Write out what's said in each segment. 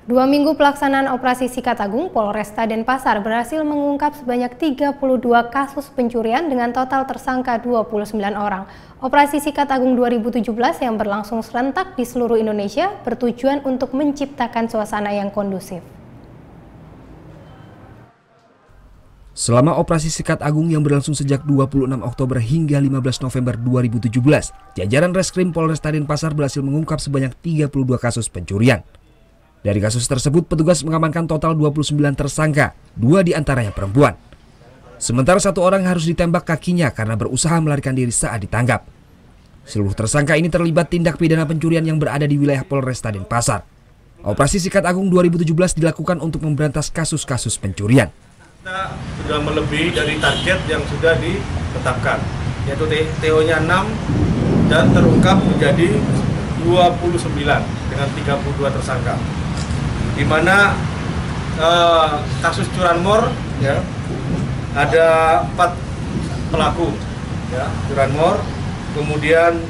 2 minggu pelaksanaan operasi Sikat Agung, Polresta Denpasar berhasil mengungkap sebanyak 32 kasus pencurian dengan total tersangka 29 orang. Operasi Sikat Agung 2017 yang berlangsung serentak di seluruh Indonesia bertujuan untuk menciptakan suasana yang kondusif. Selama operasi Sikat Agung yang berlangsung sejak 26 Oktober hingga 15 November 2017, jajaran Reskrim Polresta Denpasar berhasil mengungkap sebanyak 32 kasus pencurian. Dari kasus tersebut, petugas mengamankan total 29 tersangka, 2 diantaranya perempuan. Sementara 1 orang harus ditembak kakinya karena berusaha melarikan diri saat ditangkap. Seluruh tersangka ini terlibat tindak pidana pencurian yang berada di wilayah Polresta Denpasar. Operasi Sikat Agung 2017 dilakukan untuk memberantas kasus-kasus pencurian. Kita sudah melebihi dari target yang sudah ditetapkan, yaitu TO-nya 6 dan terungkap menjadi 29 dengan 32 tersangka. Di mana kasus curanmor ya, ada 4 pelaku ya, curanmor. Kemudian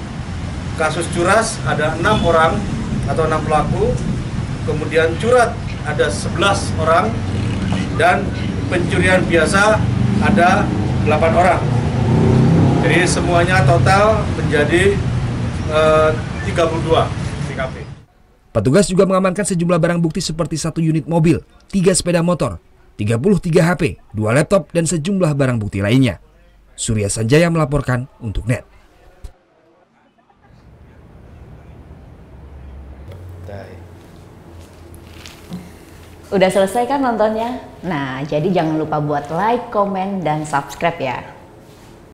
kasus curas ada 6 orang atau 6 pelaku. Kemudian curat ada 11 orang dan pencurian biasa ada 8 orang. Jadi semuanya total menjadi 32 TKP. Petugas juga mengamankan sejumlah barang bukti seperti 1 unit mobil, 3 sepeda motor, 33 HP, 2 laptop, dan sejumlah barang bukti lainnya. Surya Sanjaya melaporkan untuk NET. Udah selesai kan nontonnya? Nah, jadi jangan lupa buat like, komen, dan subscribe ya.